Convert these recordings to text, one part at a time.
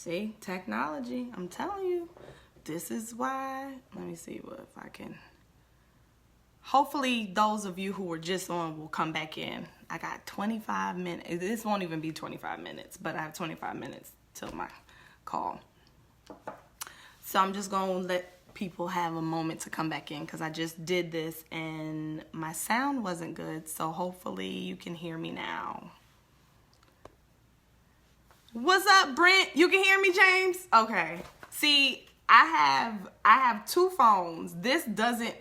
See, technology, I'm telling you, this is why. Let me see if I can. Hopefully those of you who were just on will come back in. I got 25 minutes. This won't even be 25 minutes, but I have 25 minutes till my call. So I'm just going to let people have a moment to come back in because I just did this and my sound wasn't good. So hopefully you can hear me now. What's up, Brent? You can hear me, James? Okay. See, I have two phones. This doesn't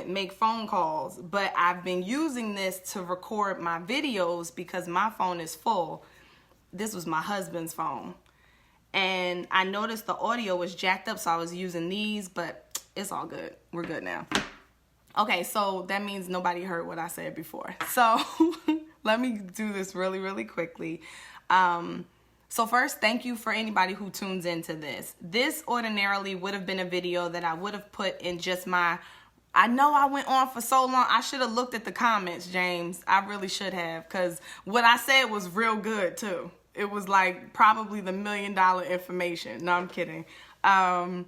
make phone calls, but I've been using this to record my videos because my phone is full. This was my husband's phone. And I noticed the audio was jacked up, so I was using these, but it's all good. We're good now. Okay, so that means nobody heard what I said before. So let me do this really, really quickly. So first, thank you for anybody who tunes into this. This ordinarily would have been a video that I would have put in just I know I went on for so long. I should have looked at the comments, James. I really should have, because what I said was real good too. It was like probably the $1 million information. No, I'm kidding. But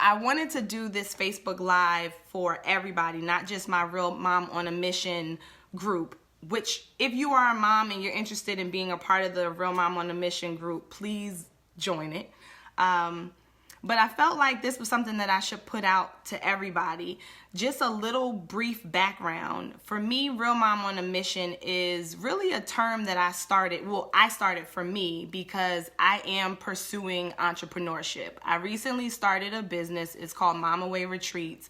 I wanted to do this Facebook Live for everybody, not just my Real Mom on a Mission group, which if you are a mom and you're interested in being a part of the Real Mom on a Mission group, please join it. But I felt like this was something that I should put out to everybody. Just a little brief background. For me, Real Mom on a Mission is really a term that I started for me because I am pursuing entrepreneurship. I recently started a business. It's called Mom Away Retreats.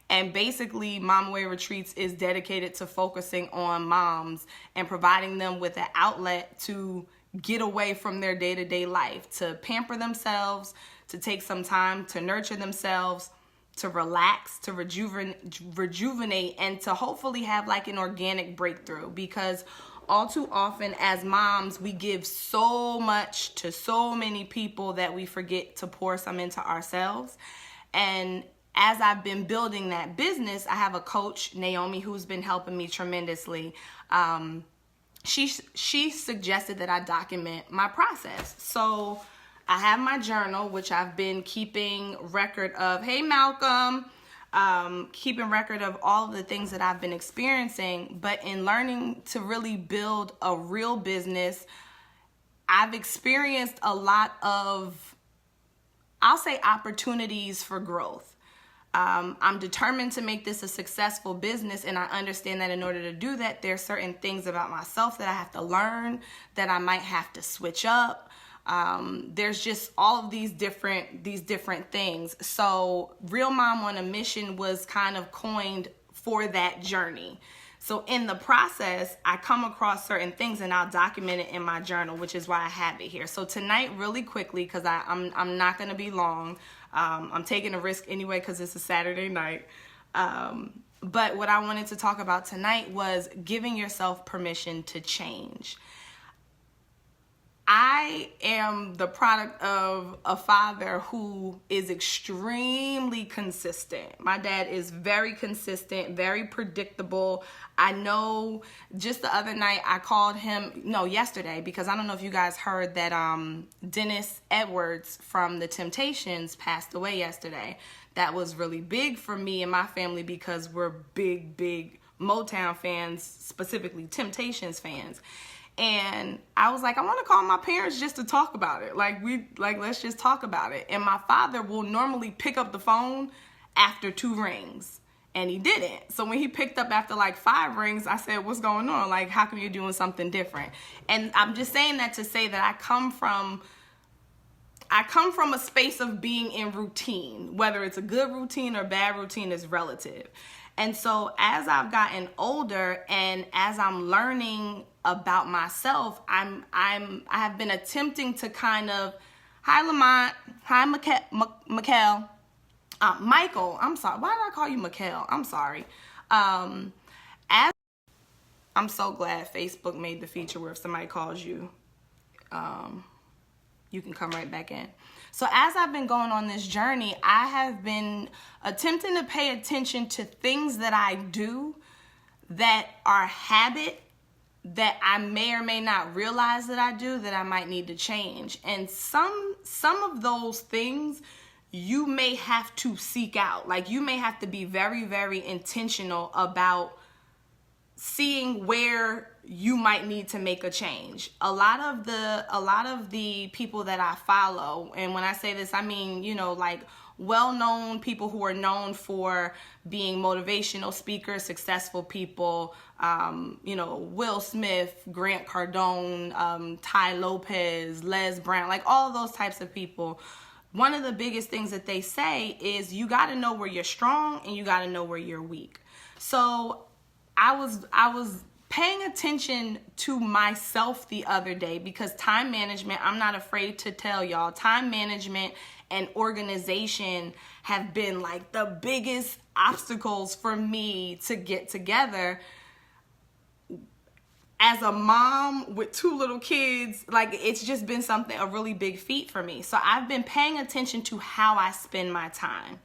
And basically, Mom Away Retreats is dedicated to focusing on moms and providing them with an outlet to get away from their day-to-day life, to pamper themselves, to take some time to nurture themselves, to relax, to rejuvenate, and to hopefully have like an organic breakthrough. Because all too often as moms, we give so much to so many people that we forget to pour some into ourselves. And as I've been building that business, I have a coach, Naomi, who's been helping me tremendously. She suggested that I document my process. So I have my journal, which I've been keeping record of. Hey, Malcolm. Keeping record of all of the things that I've been experiencing. But in learning to really build a real business, I've experienced a lot of, I'll say, opportunities for growth. I'm determined to make this a successful business, and I understand that in order to do that, there's certain things about myself that I have to learn, that I might have to switch up. There's just all of these different things. So Real Mom on a Mission was kind of coined for that journey. So in the process, I come across certain things and I'll document it in my journal, which is why I have it here. So tonight, really quickly, because I'm not going to be long. I'm taking a risk anyway because it's a Saturday night. But what I wanted to talk about tonight was giving yourself permission to change. I am the product of a father who is extremely consistent. My dad is very consistent, very predictable. I know just the other night I called him, yesterday, because I don't know if you guys heard that Dennis Edwards from The Temptations passed away yesterday. That was really big for me and my family because we're big Motown fans, specifically Temptations fans. And I was like, I want to call my parents just to talk about it. Let's just talk about it. And my father will normally pick up the phone after 2 rings. And he didn't. So when he picked up after 5 rings, I said, what's going on? How come you're doing something different? And I'm just saying that to say that I come from a space of being in routine. Whether it's a good routine or bad routine is relative. And so as I've gotten older and as I'm learning about myself, I have been attempting to kind of, hi Lamont, hi Mikkel, Michael, I'm sorry, why did I call you Mikkel? I'm sorry. I'm so glad Facebook made the feature where if somebody calls you, you can come right back in. So as I've been going on this journey, I have been attempting to pay attention to things that I do that are habit that I may or may not realize that I do that I might need to change. And some of those things you may have to seek out. Like, you may have to be very, very intentional about seeing where you might need to make a change. A lot of the people that I follow, and when I say this, I mean, you know, like well-known people who are known for being motivational speakers, successful people, you know, Will Smith, Grant Cardone, Ty Lopez, Les Brown, like all of those types of people. One of the biggest things that they say is you got to know where you're strong and you got to know where you're weak. So I was paying attention to myself the other day, because time management, I'm not afraid to tell y'all, time management and organization have been like the biggest obstacles for me to get together. As a mom with 2 little kids, like, it's just been a really big feat for me. So I've been paying attention to how I spend my time.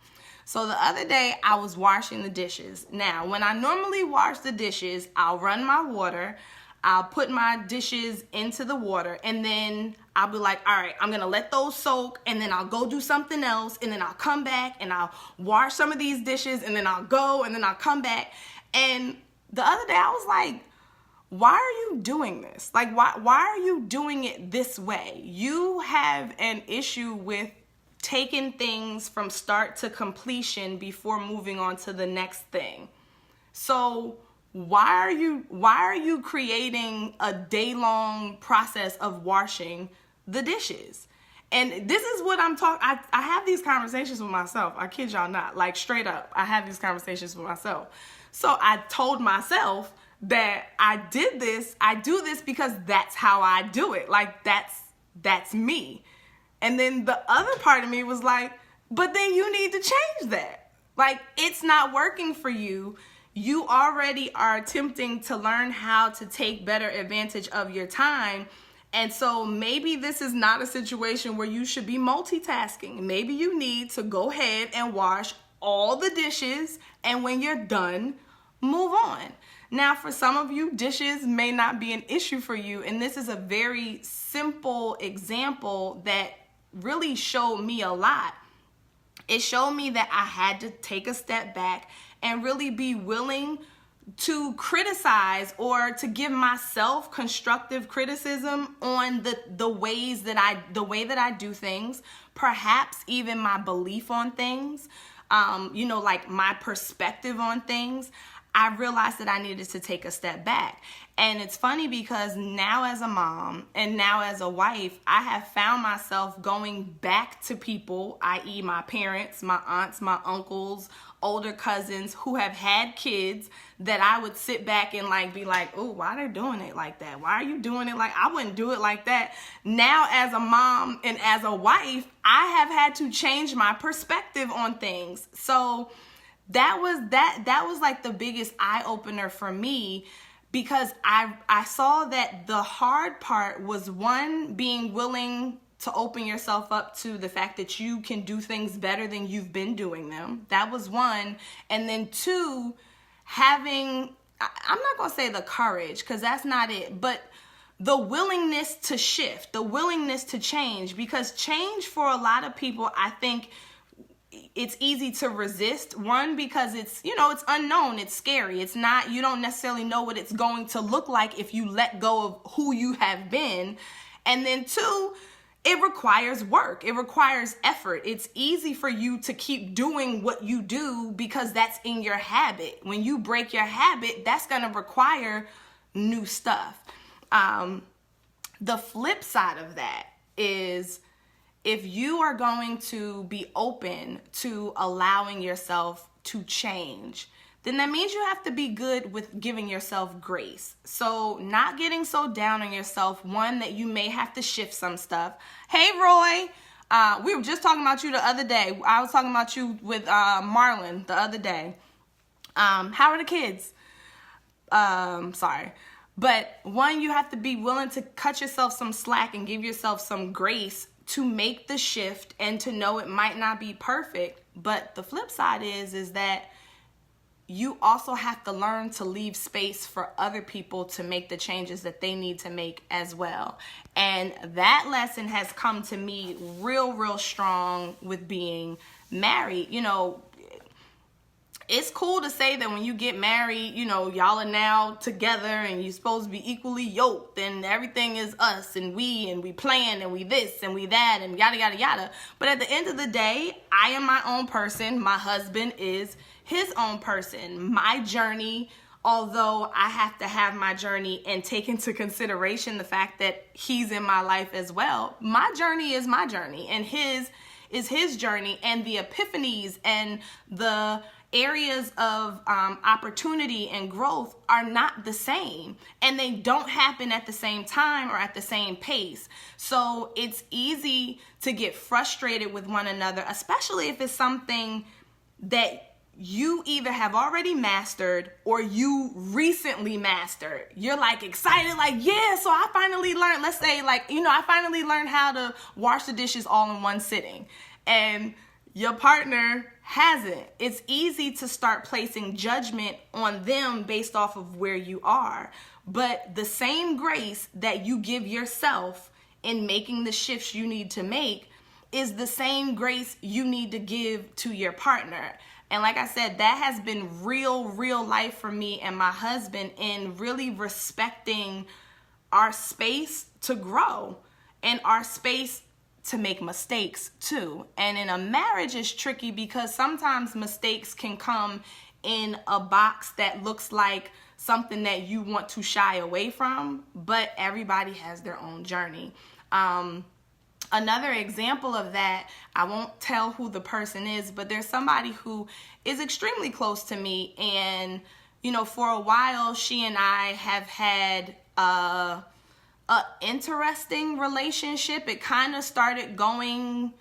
So the other day I was washing the dishes. Now, when I normally wash the dishes, I'll run my water, I'll put my dishes into the water, and then I'll be like, all right, I'm gonna let those soak, and then I'll go do something else, and then I'll come back and I'll wash some of these dishes, and then I'll go, and then I'll come back. And the other day I was like, why are you doing this? Like, why are you doing it this way? You have an issue with taking things from start to completion before moving on to the next thing. So why are you creating a day-long process of washing the dishes? And this is what I'm talking, I have these conversations with myself. I kid y'all not, like, straight up, I have these conversations with myself. So I told myself that I do this because that's how I do it. Like, that's me. And then the other part of me was like, but then you need to change that. Like, it's not working for you. You already are attempting to learn how to take better advantage of your time. And so maybe this is not a situation where you should be multitasking. Maybe you need to go ahead and wash all the dishes, and when you're done, move on. Now, for some of you, dishes may not be an issue for you, and this is a very simple example that really showed me a lot. It showed me that I had to take a step back and really be willing to criticize or to give myself constructive criticism on the way that I do things, perhaps even my belief on things, you know, like my perspective on things. I realized that I needed to take a step back. And it's funny because now as a mom and now as a wife, I have found myself going back to people, i.e. my parents, my aunts, my uncles, older cousins who have had kids, that I would sit back and like be like, oh, why are they doing it like that? Why are you doing it like, I wouldn't do it like that. Now as a mom and as a wife, I have had to change my perspective on things. So that was like the biggest eye opener for me, because I saw that the hard part was, one, being willing to open yourself up to the fact that you can do things better than you've been doing them. That was one. And then two, having, I'm not going to say the courage, because that's not it, but the willingness to shift, the willingness to change, because change for a lot of people, I think, it's easy to resist. One, because it's, you know, it's unknown, it's scary. It's not, you don't necessarily know what it's going to look like if you let go of who you have been. And then two, it requires work. It requires effort. It's easy for you to keep doing what you do because that's in your habit. When you break your habit, that's going to require new stuff. The flip side of that is, if you are going to be open to allowing yourself to change, then that means you have to be good with giving yourself grace. So not getting so down on yourself, one, that you may have to shift some stuff. Hey, Roy, we were just talking about you the other day. I was talking about you with Marlon the other day. How are the kids? Sorry. But one, you have to be willing to cut yourself some slack and give yourself some grace to make the shift and to know it might not be perfect. But the flip side is that you also have to learn to leave space for other people to make the changes that they need to make as well. And that lesson has come to me real strong with being married. You know, it's cool to say that when you get married, you know, y'all are now together and you're supposed to be equally yoked and everything is us and we plan and we this and we that and yada, yada, yada. But at the end of the day, I am my own person. My husband is his own person. My journey, although I have to have my journey and take into consideration the fact that he's in my life as well, my journey is my journey and his is his journey, and the epiphanies and the areas of opportunity and growth are not the same, and they don't happen at the same time or at the same pace. So it's easy to get frustrated with one another, especially if it's something that you either have already mastered or you recently mastered. You're like excited, like, yeah, so I finally learned, let's say like, you know, I finally learned how to wash the dishes all in one sitting. And your partner hasn't. It's easy to start placing judgment on them based off of where you are. But the same grace that you give yourself in making the shifts you need to make is the same grace you need to give to your partner. And like I said, that has been real life for me and my husband in really respecting our space to grow and our space to make mistakes too. And in a marriage it's tricky because sometimes mistakes can come in a box that looks like something that you want to shy away from, but everybody has their own journey. Another example of that, I won't tell who the person is, but there's somebody who is extremely close to me. And, you know, for a while, she and I have had a interesting relationship. It kind of started going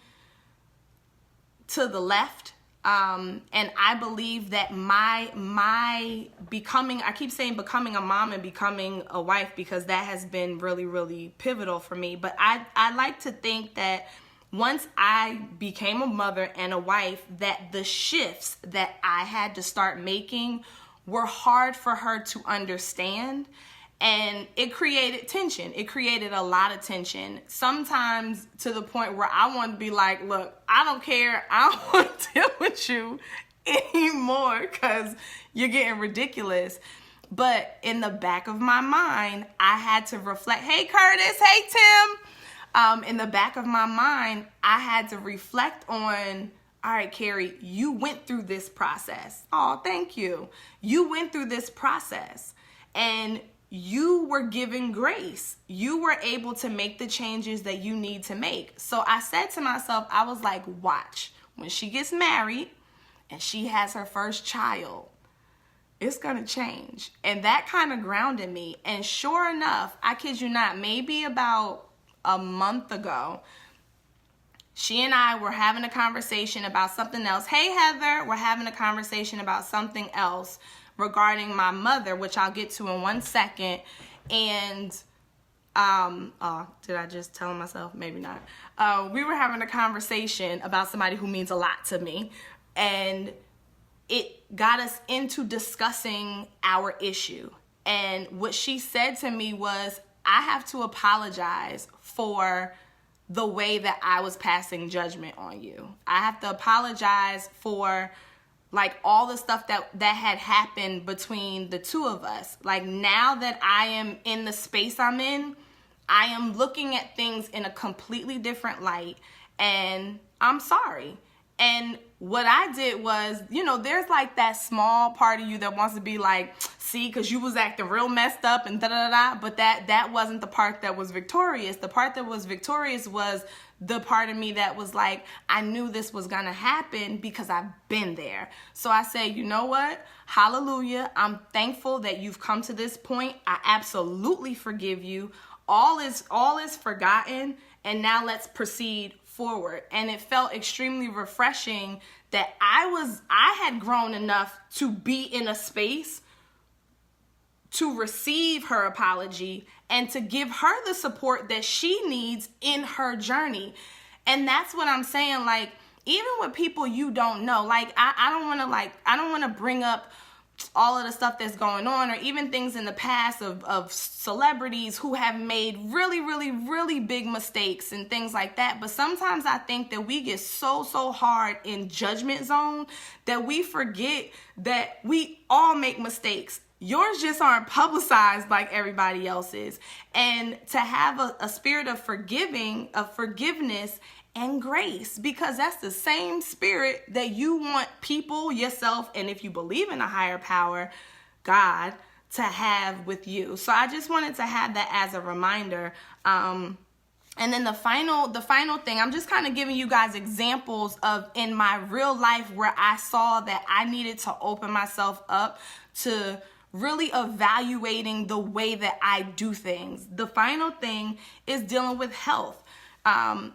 to the left. And I believe that my becoming, I keep saying becoming a mom and becoming a wife because that has been really pivotal for me. But I like to think that once I became a mother and a wife, that the shifts that I had to start making were hard for her to understand. And it created tension. It created a lot of tension. Sometimes to the point where I want to be like, look, I don't care. I don't want to deal with you anymore because you're getting ridiculous. But in the back of my mind, I had to reflect. Hey, Curtis. Hey, Tim. In the back of my mind, I had to reflect on, all right, Carrie, you went through this process. Oh, thank you. You went through this process. And you were given grace. You were able to make the changes that you need to make. So I said to myself, I was like, watch, when she gets married and she has her first child, it's going to change. And that kind of grounded me. And sure enough, I kid you not, maybe about a month ago, she and I were having a conversation about something else. Hey, Heather, we're having a conversation about something else regarding my mother, which I'll get to in 1 second. And did I just tell myself? Maybe not. We were having a conversation about somebody who means a lot to me, and it got us into discussing our issue. And what she said to me was, I have to apologize for the way that I was passing judgment on you. I have to apologize for like all the stuff that had happened between the two of us. Like now that I am in the space I'm in, I am looking at things in a completely different light, and I'm sorry. And what I did was, you know, there's like that small part of you that wants to be like, see, because you was acting real messed up and da-da-da-da, but that wasn't the part that was victorious. The part that was victorious was the part of me that was like, I knew this was going to happen because I've been there. So I say, you know what? Hallelujah. I'm thankful that you've come to this point. I absolutely forgive you. All is forgotten, and now let's proceed forward. And it felt extremely refreshing that I had grown enough to be in a space to receive her apology and to give her the support that she needs in her journey. And that's what I'm saying. Like, even with people you don't know, like I don't want to bring up all of the stuff that's going on, or even things in the past of celebrities who have made really, really, really big mistakes and things like that. But sometimes I think that we get so hard in judgment zone that we forget that we all make mistakes. Yours just aren't publicized like everybody else's. And to have a spirit of forgiveness and grace, because that's the same spirit that you want people, yourself, and if you believe in a higher power, God, to have with you. So I just wanted to have that as a reminder. And then the final thing, I'm just kind of giving you guys examples of in my real life where I saw that I needed to open myself up to really evaluating the way that I do things. The final thing is dealing with health.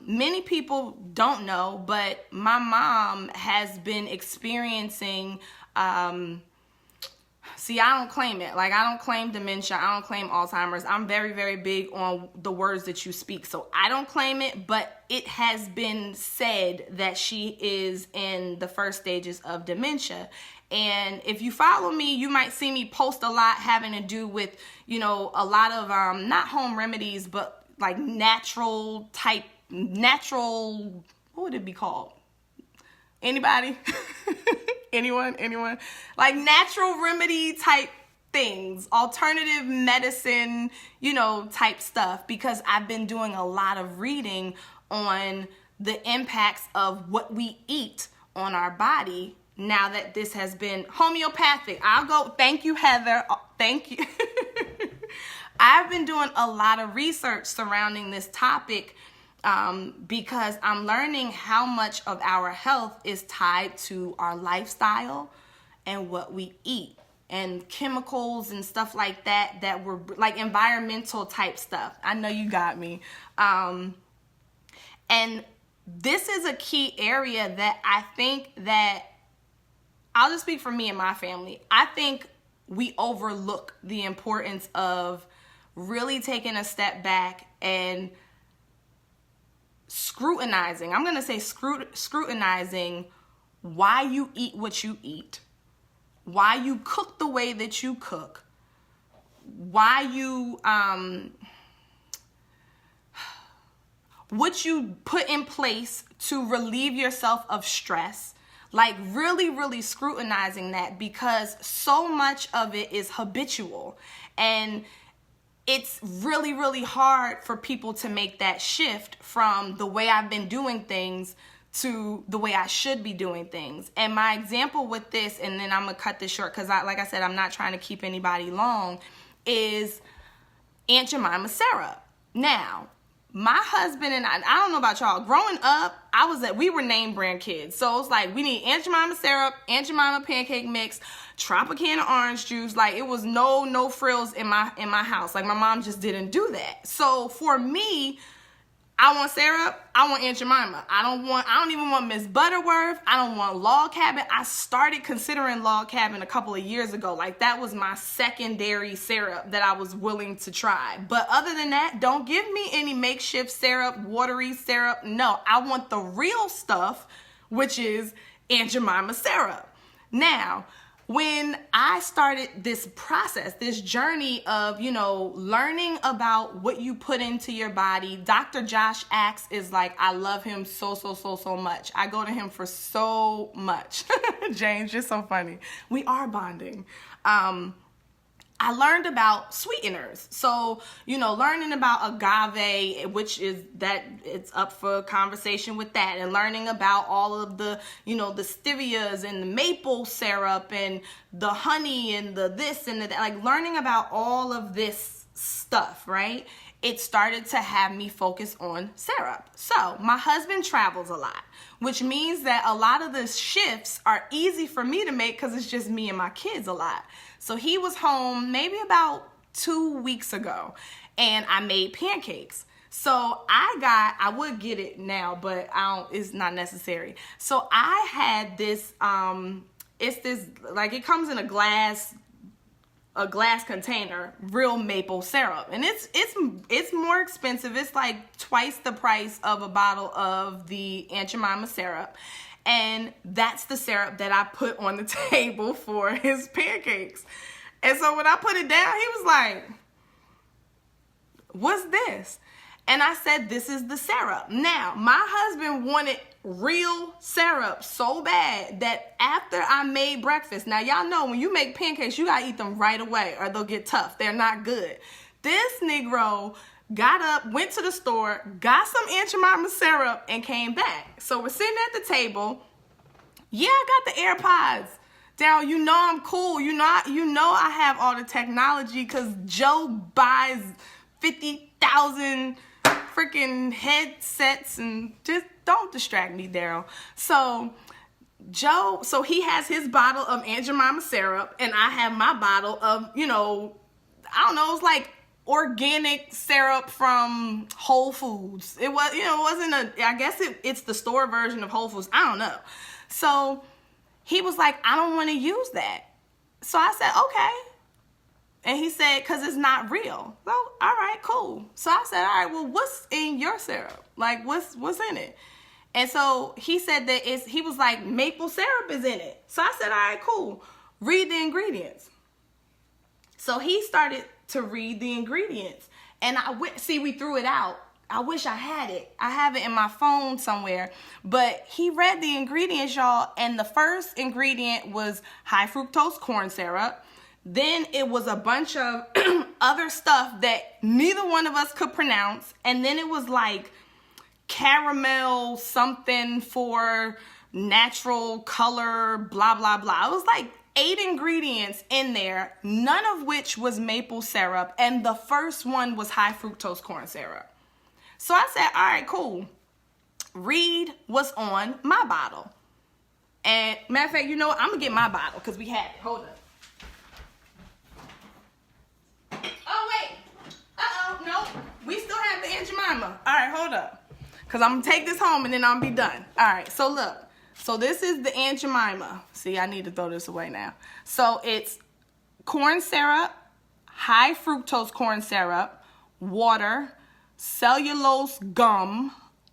Many people don't know, but my mom has been experiencing, see, I don't claim it. Like, I don't claim dementia. I don't claim Alzheimer's. I'm very, very big on the words that you speak. So I don't claim it, but it has been said that she is in the first stages of dementia. And if you follow me, you might see me post a lot having to do with, a lot of, not home remedies, but like natural, what would it be called? Anybody? Anyone? Like natural remedy type things, alternative medicine, type stuff, because I've been doing a lot of reading on the impacts of what we eat on our body now that this has been homeopathic. Thank you, Heather. Thank you. I've been doing a lot of research surrounding this topic because I'm learning how much of our health is tied to our lifestyle and what we eat, and chemicals and stuff like that were like environmental type stuff. I know you got me. And this is a key area that I think that, I'll just speak for me and my family. I think we overlook the importance of really taking a step back and scrutinizing. I'm going to say scrutinizing why you eat what you eat, why you cook the way that you cook, why you, what you put in place to relieve yourself of stress. Like really, really scrutinizing that, because so much of it is habitual, and it's really, really hard for people to make that shift from the way I've been doing things to the way I should be doing things. And my example with this, and then I'm going to cut this short because like I said, I'm not trying to keep anybody long, is Aunt Jemima syrup. Now, my husband and I don't know about y'all, growing up, we were name brand kids. So it's like, we need Aunt Jemima syrup, Aunt Jemima pancake mix, Tropicana orange juice. Like, it was no frills in my house. Like, my mom just didn't do that. So for me, I want syrup. I want Aunt Jemima. I don't even want Miss Butterworth. I don't want Log Cabin. I started considering Log Cabin a couple of years ago. Like, that was my secondary syrup that I was willing to try. But other than that, don't give me any makeshift syrup, watery syrup. No, I want the real stuff, which is Aunt Jemima syrup. Now, when I started this process, this journey of, learning about what you put into your body, Dr. Josh Axe is like, I love him so much. I go to him for so much. James, you're so funny. We are bonding. I learned about sweeteners. So, learning about agave, which is that it's up for conversation with that, and learning about all of the, the stevias and the maple syrup and the honey and the this and the that, like learning about all of this stuff, right? It started to have me focus on syrup. So my husband travels a lot, which means that a lot of the shifts are easy for me to make because it's just me and my kids a lot. So he was home maybe about 2 weeks ago, and I made pancakes. So I would get it now, but it's not necessary. So I had this, it's this, like, it comes in a glass container, real maple syrup. And it's more expensive. It's like twice the price of a bottle of the Aunt Jemima syrup. And that's the syrup that I put on the table for his pancakes. And so when I put it down, he was like, what's this? And I said, this is the syrup. Now, my husband wanted real syrup so bad that after I made breakfast, now y'all know when you make pancakes, you gotta eat them right away or they'll get tough. They're not good. This Negro got up, went to the store, got some Aunt Jemima syrup, and came back. So we're sitting at the table. Yeah, I got the AirPods. Daryl, you know I'm cool. You know I have all the technology because Joe buys 50,000 freaking headsets, and just don't distract me, Daryl. So he has his bottle of Aunt Jemima syrup, and I have my bottle of, I don't know, it's like organic syrup from Whole Foods. It was, I guess it's the store version of Whole Foods. I don't know. So he was like, I don't want to use that. So I said, okay. And he said, because it's not real. So, all right, cool. So I said, all right, well, what's in your syrup? Like, what's in it? And so he said that he was like, maple syrup is in it. So I said, all right, cool. Read the ingredients. So he started to read the ingredients. And we threw it out. I wish I had it. I have it in my phone somewhere. But he read the ingredients, y'all. And the first ingredient was high fructose corn syrup. Then it was a bunch of other stuff that neither one of us could pronounce. And then it was like caramel something for natural color, blah, blah, blah. It was like 8 ingredients in there, none of which was maple syrup. And the first one was high fructose corn syrup. So I said, all right, cool. Read what's on my bottle. And matter of fact, you know what? I'm going to get my bottle because we had it. Hold up. Oh, wait. Uh-oh, no. We still have the Aunt Jemima. All right, hold up. Because I'm going to take this home and then I'll be done. All right, so look. So this is the Aunt Jemima. See, I need to throw this away now. So it's corn syrup, high fructose corn syrup, water, cellulose gum,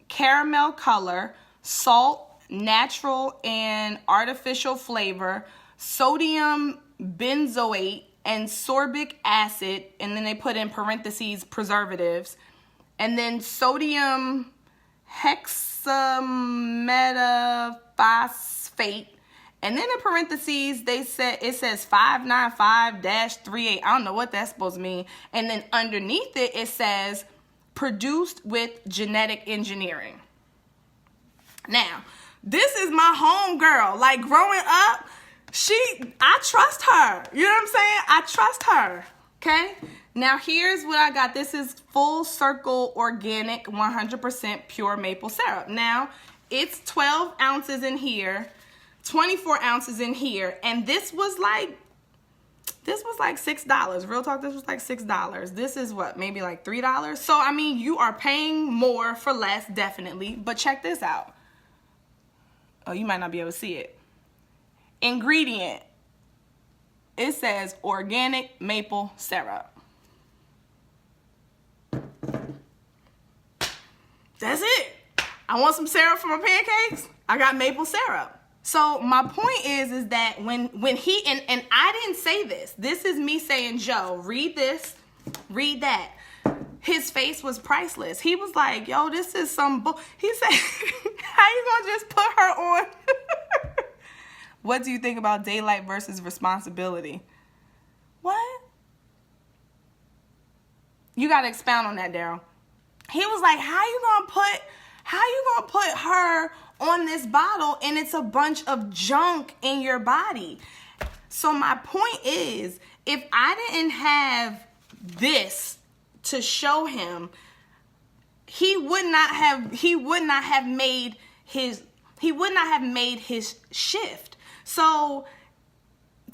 caramel color, salt, natural and artificial flavor, sodium benzoate, and sorbic acid, and then they put in parentheses preservatives, and then sodium hexametaphosphate, and then in parentheses it says 595-38. I don't know what that's supposed to mean. And then underneath it says produced with genetic engineering. Now, this is my home girl. Like growing up, I trust her. You know what I'm saying? I trust her. Okay? Now, here's what I got. This is Full Circle Organic 100% pure maple syrup. Now, it's 12 ounces in here, 24 ounces in here, and this was like $6. Real talk, this was like $6. This is what, maybe like $3? So, I mean, you are paying more for less, definitely. But check this out. Oh, you might not be able to see it. Ingredient. It says organic maple syrup. That's it. I want some syrup for my pancakes. I got maple syrup. So my point is that when he, and I didn't say this. This is me saying, Joe, read this, read that. His face was priceless. He was like, yo, this is some He said, how you gonna just put her on? What do you think about daylight versus responsibility? What? You gotta expound on that, Daryl. He was like, how you gonna put her on this bottle and it's a bunch of junk in your body? So my point is, if I didn't have this to show him, he would not have made his shift. So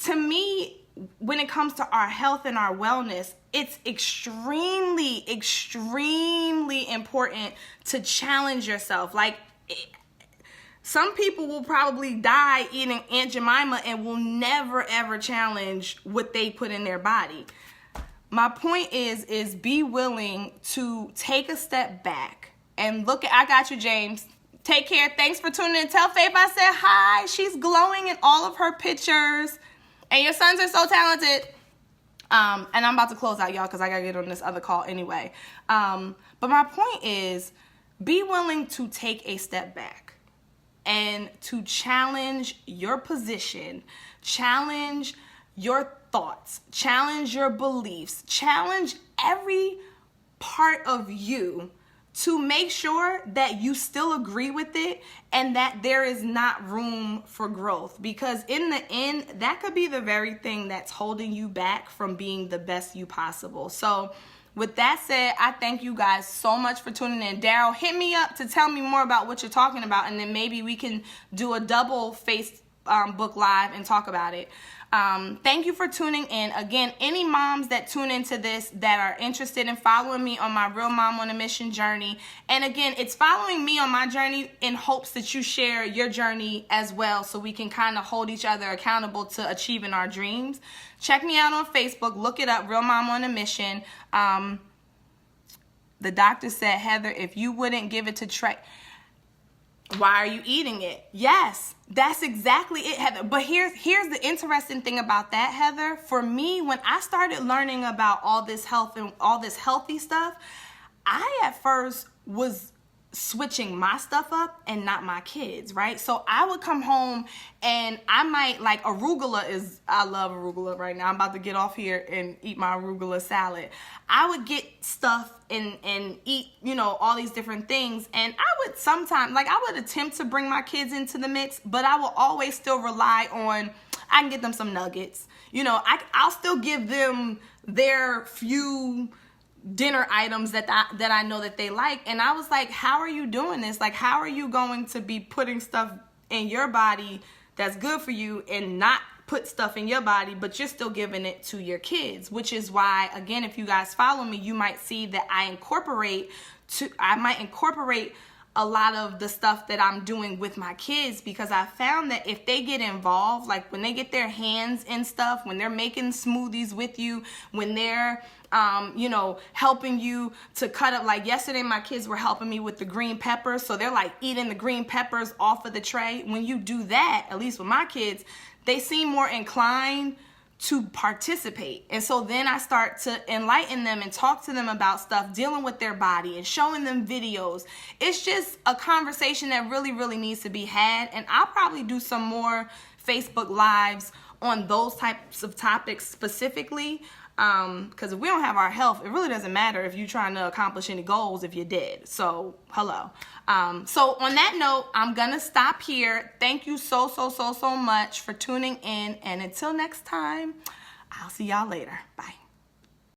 to me, when it comes to our health and our wellness, it's extremely, extremely important to challenge yourself. Like, some people will probably die eating Aunt Jemima and will never, ever challenge what they put in their body. My point is be willing to take a step back and look at, I got you, James. Take care. Thanks for tuning in. Tell Faith I said hi. She's glowing in all of her pictures. And your sons are so talented. And I'm about to close out, y'all, because I got to get on this other call anyway. But my point is, be willing to take a step back and to challenge your position, challenge your thoughts, challenge your beliefs, challenge every part of you to make sure that you still agree with it and that there is not room for growth. Because in the end, that could be the very thing that's holding you back from being the best you possible. So with that said, I thank you guys so much for tuning in. Daryl, hit me up to tell me more about what you're talking about, and then maybe we can do a double Facebook Live and talk about it. Thank you for tuning in. Again, any moms that tune into this that are interested in following me on my Real Mom on a Mission journey. And again, it's following me on my journey in hopes that you share your journey as well, so we can kind of hold each other accountable to achieving our dreams. Check me out on Facebook. Look it up, Real Mom on a Mission. The doctor said, Heather, if you wouldn't give it to Trey, why are you eating it? Yes, that's exactly it, Heather. But here's the interesting thing about that, Heather. For me, when I started learning about all this health and all this healthy stuff, I at first was switching my stuff up and not my kids, right? So I would come home and I might, like, I love arugula right now. I'm about to get off here and eat my arugula salad. I would get stuff and eat, all these different things. And I would sometimes, I would attempt to bring my kids into the mix, but I will always still rely on, I can get them some nuggets. I'll still give them their few dinner items that I know that they like. And I was like, how are you doing this? Like, how are you going to be putting stuff in your body that's good for you and not put stuff in your body, but you're still giving it to your kids? Which is why, again, if you guys follow me, you might see that I might incorporate a lot of the stuff that I'm doing with my kids, because I found that if they get involved, like when they get their hands in stuff, when they're making smoothies with you, when they're helping you to cut up, like yesterday my kids were helping me with the green peppers, so they're like eating the green peppers off of the tray. When you do that, at least with my kids, they seem more inclined to participate. And so then I start to enlighten them and talk to them about stuff dealing with their body and showing them videos. It's just a conversation that really, really needs to be had. And I'll probably do some more Facebook Lives on those types of topics specifically. Because if we don't have our health, it really doesn't matter if you're trying to accomplish any goals if you're dead. So, hello. So on that note, I'm going to stop here. Thank you so much for tuning in. And until next time, I'll see y'all later. Bye.